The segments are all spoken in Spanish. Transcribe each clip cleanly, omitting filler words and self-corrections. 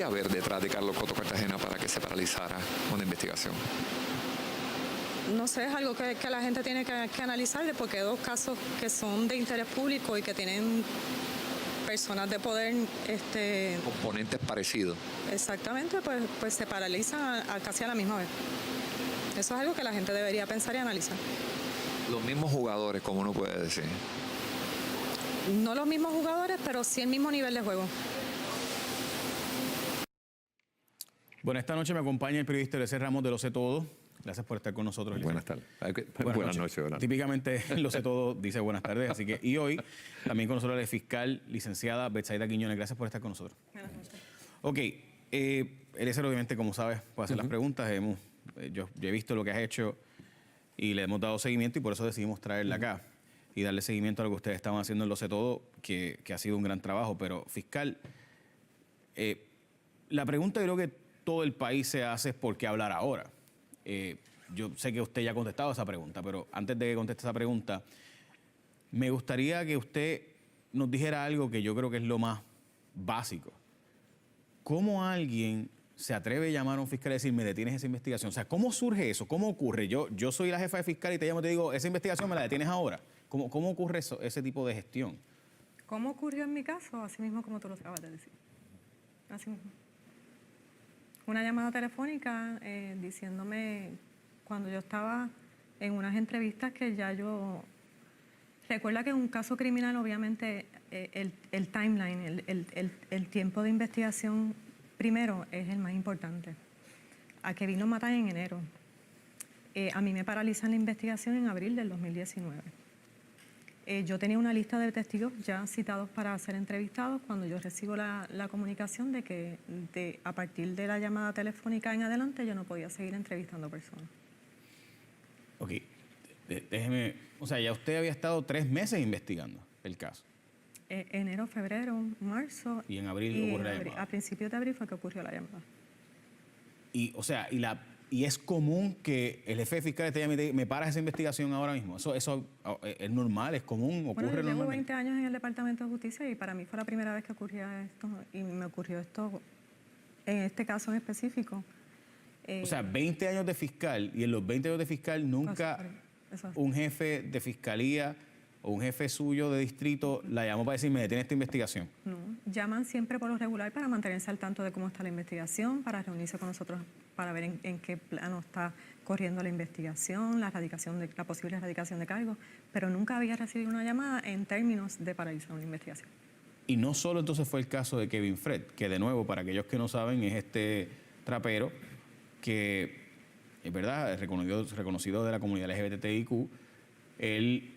podría haber detrás de Carlos Coto Cartagena para que se paralizara una investigación? No sé, es algo que la gente tiene que analizar, porque hay dos casos que son de interés público y que tienen personas de poder... Componentes parecidos. Exactamente, pues se paralizan casi a la misma vez. Eso es algo que la gente debería pensar y analizar. Los mismos jugadores, como uno puede decir. No los mismos jugadores, pero sí el mismo nivel de juego. Bueno, esta noche me acompaña el periodista Eliezer Ramos de Lo Sé Todo. Gracias por estar con nosotros, Eliezer. Buenas tardes. Buenas noches. Típicamente Lo Sé Todo dice buenas tardes. Así que, y hoy también con nosotros la fiscal licenciada Betsaida Quiñones. Gracias por estar con nosotros. Buenas noches. Ok, Eliezer, obviamente, como sabes, puede hacer las preguntas. Yo he visto lo que has hecho y le hemos dado seguimiento y por eso decidimos traerla acá y darle seguimiento a lo que ustedes estaban haciendo en Lo Sé Todo, que ha sido un gran trabajo. Pero, fiscal, la pregunta yo creo que todo el país se hace es por qué hablar ahora. Yo sé que usted ya ha contestado esa pregunta, pero antes de que conteste esa pregunta, me gustaría que usted nos dijera algo que yo creo que es lo más básico. ¿Cómo alguien se atreve a llamar a un fiscal y decir, me detienes esa investigación? O sea, ¿cómo surge eso? ¿Cómo ocurre? Yo soy la jefa de fiscal y te llamo y te digo, esa investigación me la detienes ahora. ¿Cómo ocurre ese tipo de gestión? ¿Cómo ocurrió en mi caso? Así mismo como tú lo acabas de decir. Así mismo. Una llamada telefónica diciéndome, cuando yo estaba en unas entrevistas que ya yo... Recuerda que en un caso criminal, obviamente, el timeline, el tiempo de investigación primero es el más importante. A Kevin lo matan en enero. A mí me paralizan la investigación en abril del 2019. Yo tenía una lista de testigos ya citados para ser entrevistados cuando yo recibo la comunicación de que a partir de la llamada telefónica en adelante yo no podía seguir entrevistando personas. Ok, déjeme... O sea, ya usted había estado 3 meses investigando el caso. Enero, febrero, marzo... Y en abril ocurre la llamada. A principios de abril fue que ocurrió la llamada. Y, o sea, y es común que el jefe de fiscal te llame y te diga, ¿me paras esa investigación ahora mismo? ¿Eso es normal, es común, ocurre normalmente? Llevo 20 normalmente? años en el Departamento de Justicia y para mí fue la primera vez que ocurría esto. Y me ocurrió esto en este caso en específico. O sea, 20 años de fiscal y en los 20 años de fiscal nunca un jefe de fiscalía o un jefe suyo de distrito la llamó para decir, me detiene esta investigación. No, llaman siempre por lo regular para mantenerse al tanto de cómo está la investigación, para reunirse con nosotros para ver en qué plano está corriendo la investigación, la posible erradicación de cargos, pero nunca había recibido una llamada en términos de paralizar una investigación. Y no solo entonces fue el caso de Kevin Fred, que de nuevo, para aquellos que no saben, es este trapero que es verdad, reconocido de la comunidad LGBTIQ. Él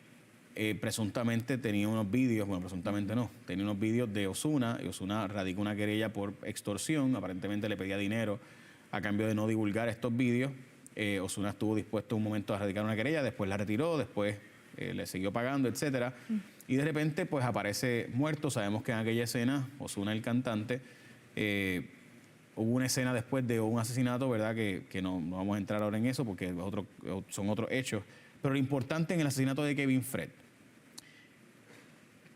presuntamente tenía unos vídeos, bueno, presuntamente no, tenía unos vídeos de Ozuna, y Ozuna radicó una querella por extorsión, aparentemente le pedía dinero a cambio de no divulgar estos vídeos. Ozuna estuvo dispuesto en un momento a radicar una querella, después la retiró, después le siguió pagando, etcétera. Y de repente, pues aparece muerto. Sabemos que en aquella escena, Ozuna, el cantante, hubo una escena después de un asesinato, ¿verdad? Que no vamos a entrar ahora en eso porque son otros hechos. Pero lo importante en el asesinato de Kevin Fred,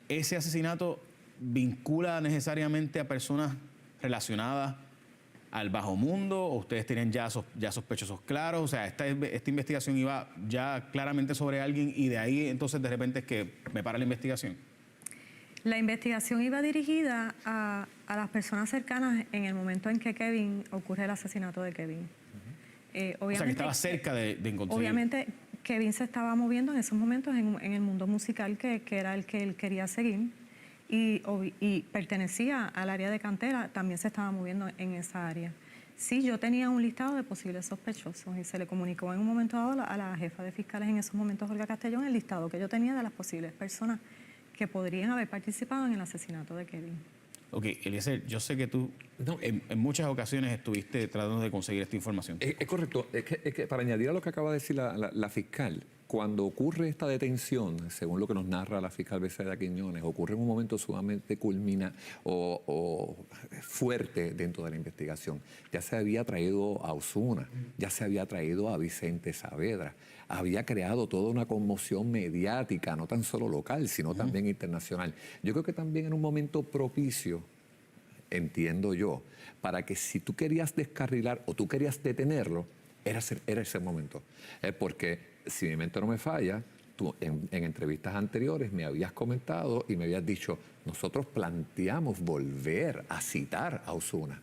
¿ese asesinato vincula necesariamente a personas relacionadas al bajo mundo o ustedes tienen ya sospechosos claros? O sea, esta investigación iba ya claramente sobre alguien y de ahí entonces de repente es que me para la investigación. La investigación iba dirigida a las personas cercanas en el momento en que ocurre el asesinato de Kevin. O sea, que estaba cerca de encontrar. Obviamente, Kevin se estaba moviendo en esos momentos en el mundo musical que era el que él quería seguir y pertenecía al área de cantera, también se estaba moviendo en esa área. Sí, yo tenía un listado de posibles sospechosos y se le comunicó en un momento dado a la jefa de fiscales en esos momentos, Olga Castellón, el listado que yo tenía de las posibles personas que podrían haber participado en el asesinato de Kevin. Ok, Eliezer, yo sé que tú en muchas ocasiones estuviste tratando de conseguir esta información. Es correcto. Es que para añadir a lo que acaba de decir la fiscal, cuando ocurre esta detención, según lo que nos narra la fiscal Betsaida Quiñones, ocurre en un momento sumamente o fuerte dentro de la investigación. Ya se había traído a Ozuna, ya se había traído a Vicente Saavedra, había creado toda una conmoción mediática, no tan solo local, sino también internacional. Yo creo que también en un momento propicio entiendo yo, para que si tú querías descarrilar o tú querías detenerlo, era ese momento. Porque si mi mente no me falla, tú en entrevistas anteriores me habías comentado y me habías dicho, nosotros planteamos volver a citar a Osuna,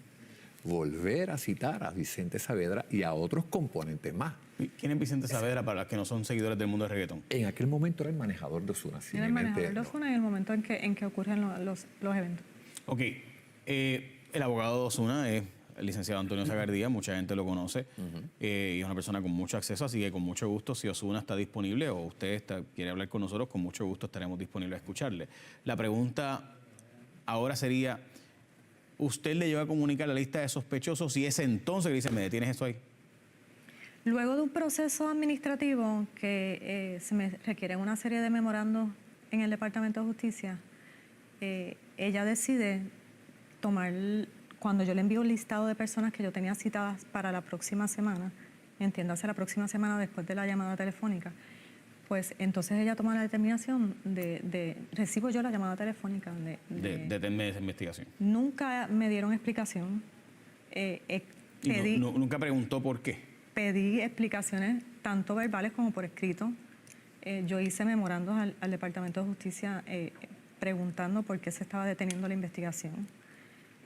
volver a citar a Vicente Saavedra y a otros componentes más. ¿Quién es Vicente Saavedra para los que no son seguidores del mundo del reggaetón? En aquel momento era el manejador de Osuna. Era el manejador de Osuna en el momento en que ocurren los eventos. Ok, el abogado de Osuna es el licenciado Antonio Zagardía, mucha gente lo conoce, y es una persona con mucho acceso, así que con mucho gusto, si Osuna está disponible o usted quiere hablar con nosotros, con mucho gusto estaremos disponibles a escucharle. La pregunta ahora sería, ¿usted le llegó a comunicar la lista de sospechosos y es entonces que le dice, me detienes eso ahí? Luego de un proceso administrativo que se me requiere una serie de memorandos en el Departamento de Justicia, ella decide tomar, cuando yo le envío un listado de personas que yo tenía citadas para la próxima semana, entiéndase la próxima semana después de la llamada telefónica, pues entonces ella toma la determinación recibo yo la llamada telefónica. Detenerme esa investigación. Nunca me dieron explicación. ¿Nunca preguntó por qué? Pedí explicaciones tanto verbales como por escrito. Yo hice memorandos al Departamento de Justicia preguntando por qué se estaba deteniendo la investigación,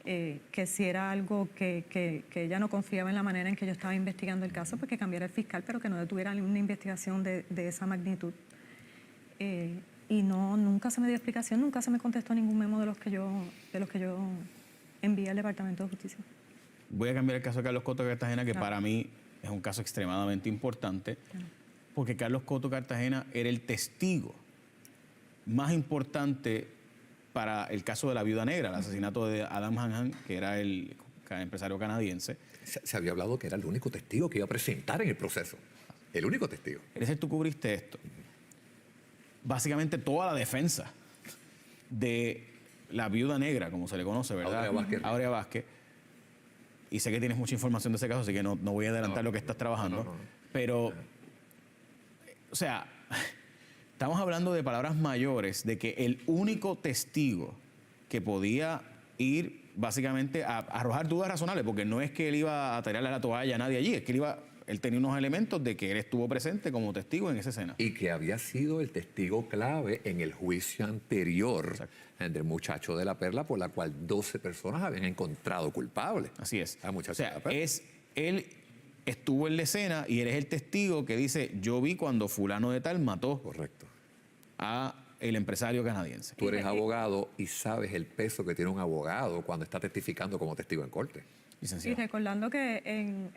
que si era algo que ella no confiaba en la manera en que yo estaba investigando el caso, pues que cambiara el fiscal, pero que no detuviera una investigación de esa magnitud. Y nunca se me dio explicación, nunca se me contestó ningún memo de los que yo envié al Departamento de Justicia. Voy a cambiar el caso de Carlos Coto Cartagena, que para mí es un caso extremadamente importante, porque Carlos Coto Cartagena era el testigo más importante para el caso de la Viuda Negra, el asesinato de Adam Hanhan, que era el empresario canadiense. Se había hablado que era el único testigo que iba a presentar en el proceso. El único testigo. Eres tú cubriste esto. Básicamente toda la defensa de la Viuda Negra, como se le conoce, ¿verdad? Aurea Vázquez. Y sé que tienes mucha información de ese caso, así que no voy a adelantar lo que estás trabajando. Pero, o sea, estamos hablando de palabras mayores, de que el único testigo que podía ir básicamente a arrojar dudas razonables, porque no es que él iba a tirarle la toalla a nadie allí, es que él tenía unos elementos de que él estuvo presente como testigo en esa escena. Y que había sido el testigo clave en el juicio anterior del muchacho de la Perla, por la cual 12 personas habían encontrado culpable. Así es. O sea, él estuvo en la escena y él es el testigo que dice, yo vi cuando fulano de tal mató a el empresario canadiense. Tú eres abogado y sabes el peso que tiene un abogado cuando está testificando como testigo en corte. Y recordando que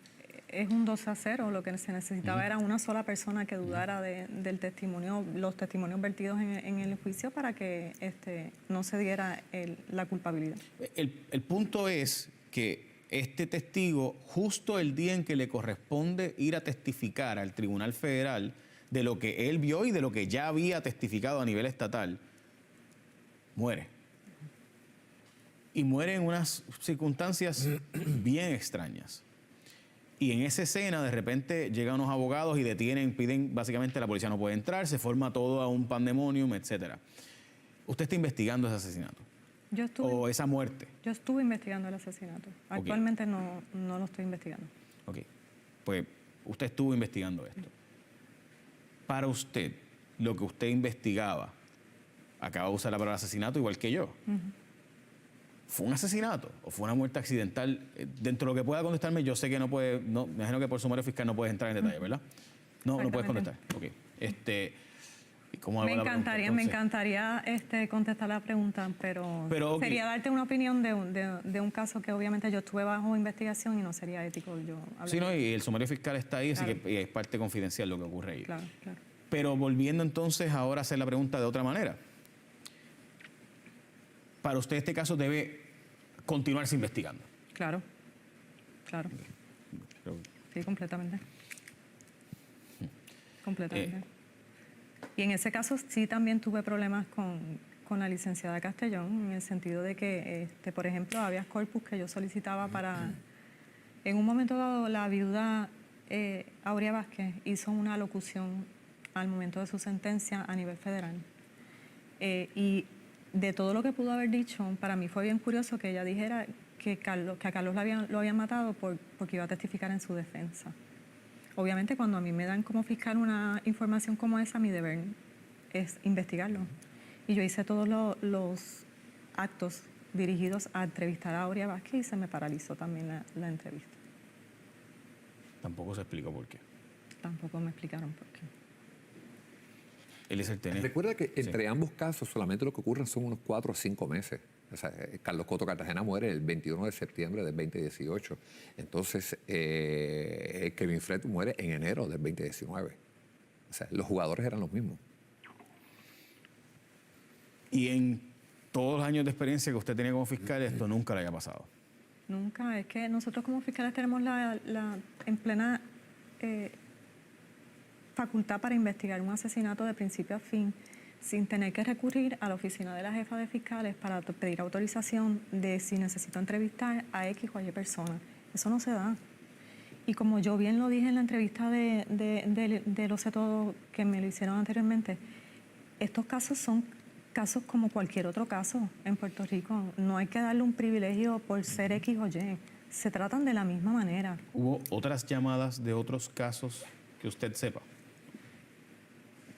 es un 2-0, lo que se necesitaba era una sola persona que dudara del testimonio, los testimonios vertidos en el juicio para que no se diera la culpabilidad. El punto es que este testigo, justo el día en que le corresponde ir a testificar al Tribunal Federal de lo que él vio y de lo que ya había testificado a nivel estatal, muere. Y muere en unas circunstancias bien extrañas. Y en esa escena, de repente, llegan unos abogados y piden, básicamente, la policía no puede entrar, se forma todo a un pandemonium, etcétera. ¿Usted está investigando ese asesinato? ¿O esa muerte? Yo estuve investigando el asesinato. Actualmente no lo estoy investigando. Ok. Pues usted estuvo investigando esto. Para usted, lo que usted investigaba, acaba de usar la palabra asesinato igual que yo. ¿Fue un asesinato o fue una muerte accidental? Dentro de lo que pueda contestarme, yo sé que no puede, me imagino que por sumario fiscal no puedes entrar en detalle, ¿verdad? No puedes contestar. Ok. ¿Cómo hago me encantaría contestar la pregunta, pero sería darte una opinión de un caso que obviamente yo estuve bajo investigación y no sería ético yo hablar. Sí, y el sumario fiscal está ahí, así que es parte confidencial lo que ocurre ahí. Claro. Pero volviendo entonces ahora a hacer la pregunta de otra manera. Para usted este caso debe continuarse investigando. Claro. Sí, completamente. Y en ese caso sí también tuve problemas con la licenciada Castellón, en el sentido de que, por ejemplo, habeas corpus que yo solicitaba para... En un momento dado, la viuda Aurea Vázquez hizo una alocución al momento de su sentencia a nivel federal. Y de todo lo que pudo haber dicho, para mí fue bien curioso que ella dijera que a Carlos lo habían matado porque iba a testificar en su defensa. Obviamente, cuando a mí me dan como fiscal una información como esa, mi deber es investigarlo. Y yo hice todos los actos dirigidos a entrevistar a Aurea Vázquez y se me paralizó también la entrevista. Tampoco se explicó por qué. Tampoco me explicaron por qué. Eliezer, tenés. Recuerda que entre ambos casos solamente lo que ocurre son unos 4 o 5 meses. O sea, Carlos Coto Cartagena muere el 21 de septiembre del 2018. Entonces, Kevin Fred muere en enero del 2019. O sea, los jugadores eran los mismos. Y en todos los años de experiencia que usted tenía como fiscal, esto nunca le haya pasado. Nunca. Es que nosotros como fiscales tenemos la en plena facultad para investigar un asesinato de principio a fin, sin tener que recurrir a la oficina de la jefa de fiscales para pedir autorización de si necesito entrevistar a X o Y persona. Eso no se da. Y como yo bien lo dije en la entrevista de Lo Sé Todo que me lo hicieron anteriormente, estos casos son casos como cualquier otro caso en Puerto Rico. No hay que darle un privilegio por ser X o Y. Se tratan de la misma manera. ¿Hubo otras llamadas de otros casos que usted sepa?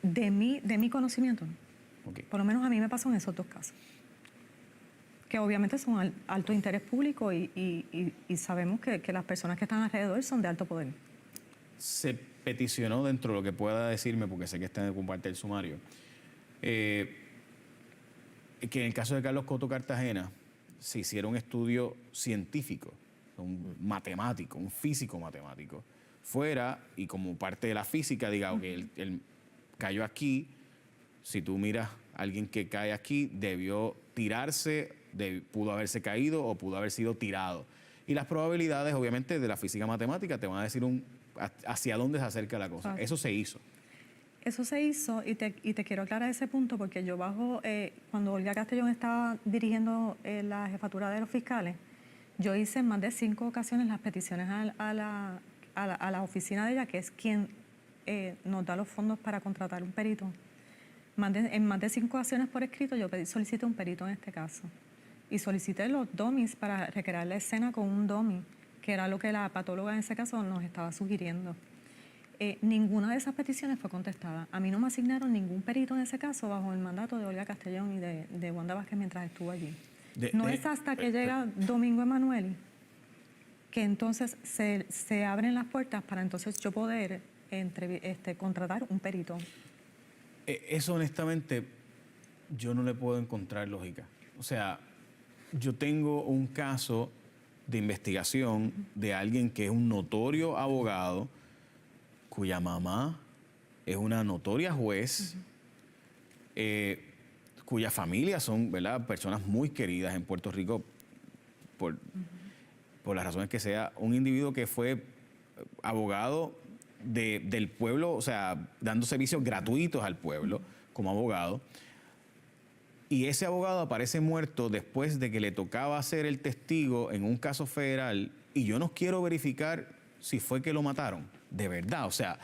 De mi conocimiento, no. Ok. Por lo menos a mí me pasó en esos 2 casos. Que obviamente son alto interés público y sabemos que las personas que están alrededor son de alto poder. Se peticionó, dentro de lo que pueda decirme, porque sé que está en parte del sumario, que en el caso de Carlos Coto Cartagena se hiciera un estudio científico, un matemático, un físico matemático, fuera y como parte de la física diga, ok, él cayó aquí, si tú miras a alguien que cae aquí, debió tirarse, pudo haberse caído o pudo haber sido tirado. Y las probabilidades, obviamente, de la física matemática te van a decir hacia dónde se acerca la cosa. Eso se hizo. Eso se hizo y te quiero aclarar ese punto porque yo cuando Olga Castellón estaba dirigiendo la jefatura de los fiscales, yo hice en más de 5 ocasiones las peticiones a la oficina de ella, que es quien nos da los fondos para contratar un perito. En más de 5 ocasiones por escrito yo solicité un perito en este caso. Y solicité los dummies para recrear la escena con un dummy, que era lo que la patóloga en ese caso nos estaba sugiriendo. Ninguna de esas peticiones fue contestada. A mí no me asignaron ningún perito en ese caso bajo el mandato de Olga Castellón y de Wanda Vázquez mientras estuvo allí. No es hasta que llega Domingo Emanueli que entonces se abren las puertas para entonces yo poder contratar un perito. Eso honestamente yo no le puedo encontrar lógica. O sea, yo tengo un caso de investigación de alguien que es un notorio abogado, cuya mamá es una notoria juez, cuya familia son, ¿verdad?, personas muy queridas en Puerto Rico por las razones que sea, un individuo que fue abogado del pueblo, o sea, dando servicios gratuitos al pueblo como abogado. Y ese abogado aparece muerto después de que le tocaba ser el testigo en un caso federal y yo no quiero verificar si fue que lo mataron. De verdad, o sea,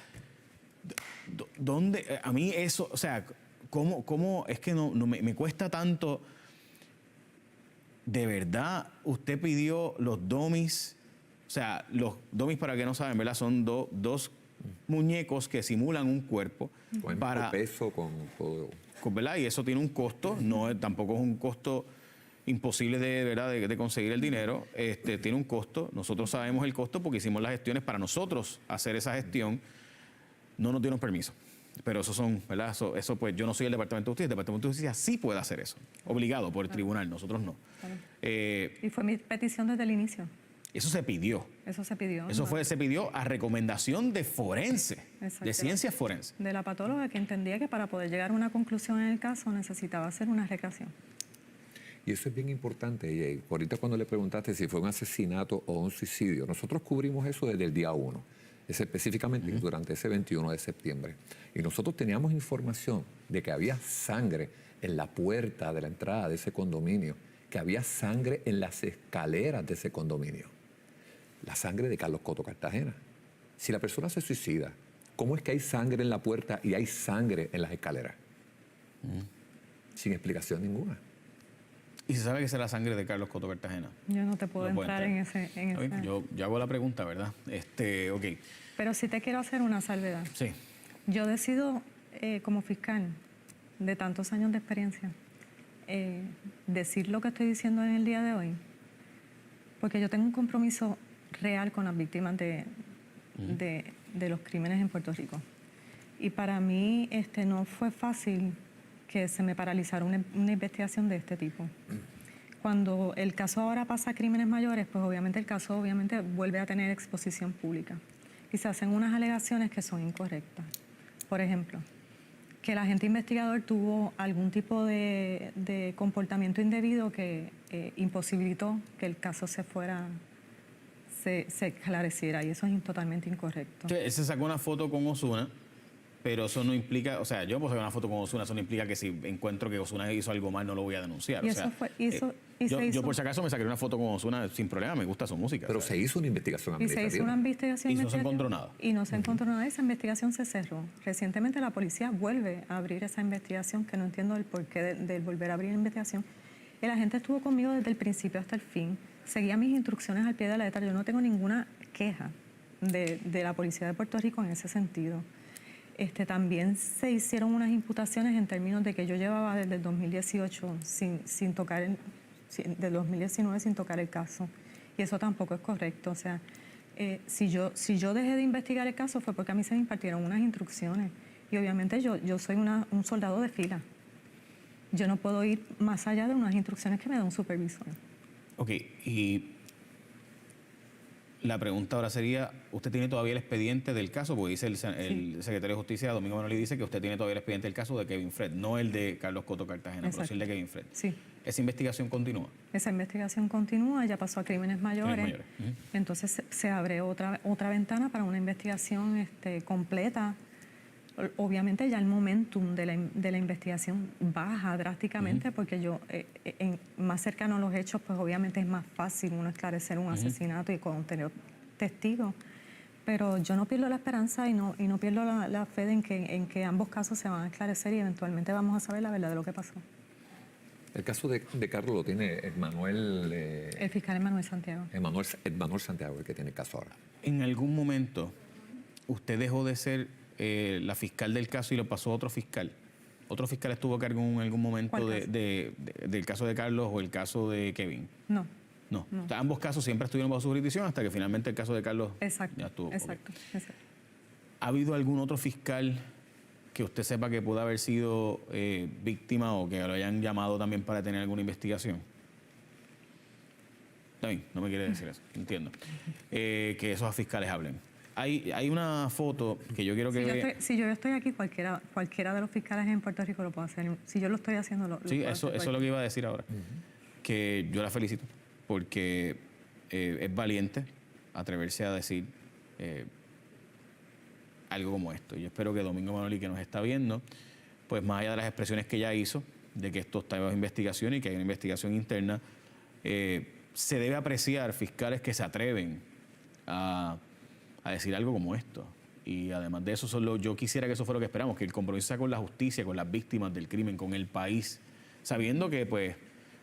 ¿dónde? A mí eso, o sea, ¿cómo es que no me cuesta tanto? De verdad, usted pidió los dummies, o sea, los dummies, para que no saben, ¿verdad? Son dos muñecos que simulan un cuerpo. Con para peso, con todo. ¿Verdad? Y eso tiene un costo, tampoco es un costo imposible de conseguir el dinero, tiene un costo, nosotros sabemos el costo porque hicimos las gestiones para nosotros hacer esa gestión, no nos dieron permiso, pero eso son, ¿verdad? Eso pues yo no soy el Departamento de Justicia, el Departamento de Justicia sí puede hacer eso, obligado por el tribunal, nosotros no. Y fue mi petición desde el inicio. Eso se pidió. Eso se pidió. Se pidió a recomendación de forense, de ciencias forenses. De la patóloga que entendía que para poder llegar a una conclusión en el caso necesitaba hacer una recreación. Y eso es bien importante, Jay. Ahorita cuando le preguntaste si fue un asesinato o un suicidio, nosotros cubrimos eso desde el día 1, específicamente durante ese 21 de septiembre. Y nosotros teníamos información de que había sangre en la puerta de la entrada de ese condominio, que había sangre en las escaleras de ese condominio. La sangre de Carlos Coto Cartagena. Si la persona se suicida, ¿cómo es que hay sangre en la puerta y hay sangre en las escaleras? Sin explicación ninguna. Y se sabe que esa es la sangre de Carlos Coto Cartagena. Yo no te puedo No puede entrar en ese... Ok, yo hago la pregunta, ¿verdad? Ok, Pero sí te quiero hacer una salvedad. sí. Yo decido, como fiscal, de tantos años de experiencia, decir lo que estoy diciendo en el día de hoy, porque yo tengo un compromiso real con las víctimas de los crímenes en Puerto Rico. Y para mí no fue fácil que se me paralizara una investigación de este tipo. Cuando el caso ahora pasa a crímenes mayores, pues obviamente el caso vuelve a tener exposición pública y se hacen unas alegaciones que son incorrectas. Por ejemplo, que el agente investigador tuvo algún tipo de comportamiento indebido que imposibilitó que el caso se esclareciera, y eso es totalmente incorrecto. Él se sacó una foto con Ozuna, pero eso no implica, o sea, yo puedo sacar una foto con Ozuna, eso no implica que si encuentro que Ozuna hizo algo mal no lo voy a denunciar. Y o sea, yo por si acaso me saqué una foto con Ozuna sin problema, me gusta su música. Pero se hizo una investigación Y se hizo una investigación. Y no se encontró nada. Y no se encontró nada. Esa investigación se cerró. Recientemente la policía vuelve a abrir esa investigación, que no entiendo el porqué de volver a abrir la investigación. El agente estuvo conmigo desde el principio hasta el fin. Seguía mis instrucciones al pie de la letra. Yo no tengo ninguna queja de la policía de Puerto Rico en ese sentido. También se hicieron unas imputaciones en términos de que yo llevaba desde el 2018 sin tocar del 2019 sin tocar el caso, y eso tampoco es correcto. O sea, si yo dejé de investigar el caso fue porque a mí se me impartieron unas instrucciones, y obviamente yo soy un soldado de fila. Yo no puedo ir más allá de unas instrucciones que me da un supervisor. Ok, y la pregunta ahora sería, ¿usted tiene todavía el expediente del caso? Porque dice el secretario de Justicia, Domingo Manoli, dice que usted tiene todavía el expediente del caso de Kevin Fred, no el de Carlos Coto Cartagena, pero sí el de Kevin Fred. Sí. ¿Esa investigación continúa? Esa investigación continúa, ya pasó a crímenes mayores. Entonces se abre otra ventana para una investigación completa. Obviamente ya el momentum de la investigación baja drásticamente, porque más cercano a los hechos, pues obviamente es más fácil uno esclarecer un asesinato y con tener testigos. Pero yo no pierdo la esperanza y no pierdo la fe en que ambos casos se van a esclarecer y eventualmente vamos a saber la verdad de lo que pasó. El caso de Carlos lo tiene Emanuel... el fiscal Emanuel Santiago. Emanuel Santiago, el que tiene el caso ahora. ¿En algún momento usted dejó de ser la fiscal del caso y lo pasó a otro fiscal? ¿Otro fiscal estuvo a cargo en algún momento del caso de Carlos o el caso de Kevin? No. No. O sea, ambos casos siempre estuvieron bajo su jurisdicción hasta que finalmente el caso de Carlos ya estuvo. Exacto. ¿Ha habido algún otro fiscal que usted sepa que pueda haber sido víctima o que lo hayan llamado también para tener alguna investigación? Está bien, no me quiere decir eso, entiendo. Que esos fiscales hablen. Hay una foto que yo quiero que vean. Si yo estoy aquí, cualquiera de los fiscales en Puerto Rico lo puede hacer. Si yo lo estoy haciendo, lo Sí, puedo eso hacer es lo que iba a decir ahora. Que yo la felicito porque es valiente atreverse a decir algo como esto. Yo espero que Domingo Manoli, que nos está viendo, pues más allá de las expresiones que ella hizo, de que esto está bajo investigación y que hay una investigación interna, se debe apreciar fiscales que se atreven a decir algo como esto. Y además de eso, yo quisiera que eso fuera lo que esperamos, que el compromiso sea con la justicia, con las víctimas del crimen, con el país, sabiendo que pues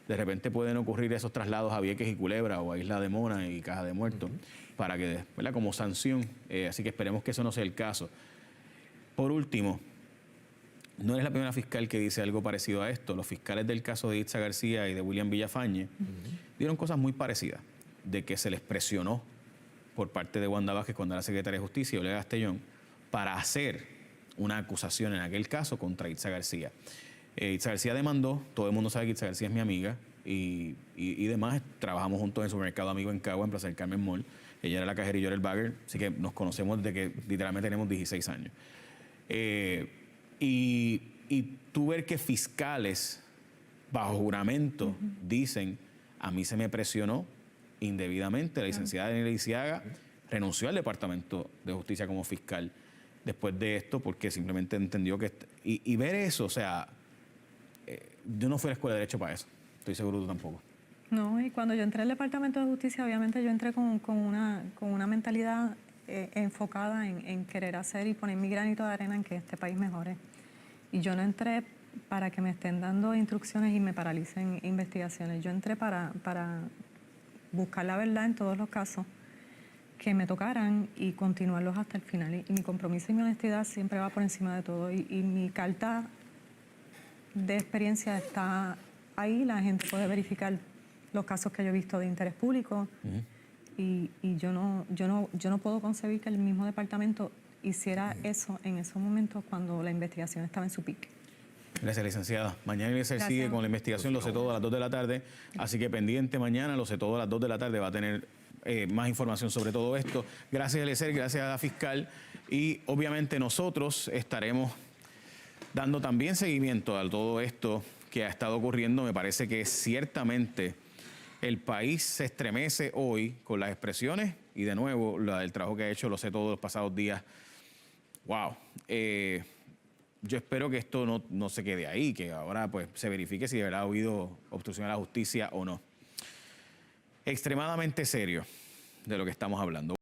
de repente pueden ocurrir esos traslados a Vieques y Culebra o a Isla de Mona y Caja de Muertos, para que, ¿verdad?, como sanción. Así que esperemos que eso no sea el caso. Por último, no eres la primera fiscal que dice algo parecido a esto. Los fiscales del caso de Itza García y de William Villafañe dieron cosas muy parecidas, de que se les presionó por parte de Wanda Vázquez cuando era secretaria de Justicia y Olga Castellón para hacer una acusación en aquel caso contra Itza García. Itza García demandó, todo el mundo sabe que Itza García es mi amiga y demás, trabajamos juntos en el supermercado Amigo en Cagua, en Plaza del Carmen Mall. Ella era la cajera y yo era el bagger, así que nos conocemos desde que literalmente tenemos 16 años. Y tú ver que fiscales bajo juramento dicen, a mí se me presionó indebidamente, la licenciada Daniela Iziaga renunció al Departamento de Justicia como fiscal después de esto porque simplemente entendió que... Y ver eso, o sea, yo no fui a la escuela de Derecho para eso, estoy seguro tú tampoco. No, y cuando yo entré al Departamento de Justicia, obviamente yo entré con una mentalidad enfocada en querer hacer y poner mi granito de arena en que este país mejore. Y yo no entré para que me estén dando instrucciones y me paralicen investigaciones. Yo entré para buscar la verdad en todos los casos que me tocaran y continuarlos hasta el final. Y mi compromiso y mi honestidad siempre va por encima de todo. Y mi carta de experiencia está ahí, la gente puede verificar los casos que yo he visto de interés público. Y yo no puedo concebir que el mismo departamento hiciera eso en esos momentos cuando la investigación estaba en su pico. Gracias, licenciada. Mañana Eliezer sigue con la investigación, Lo Sé Todo a las 2 de la tarde, así que pendiente mañana, Lo Sé Todo a las 2 de la tarde, va a tener más información sobre todo esto. Gracias, Eliezer, gracias a la fiscal, y obviamente nosotros estaremos dando también seguimiento a todo esto que ha estado ocurriendo. Me parece que ciertamente el país se estremece hoy con las expresiones y de nuevo el trabajo que ha hecho Lo Sé Todo los pasados días. ¡Wow! Yo espero que esto no se quede ahí, que ahora pues se verifique si de verdad ha habido obstrucción a la justicia o no. Extremadamente serio de lo que estamos hablando.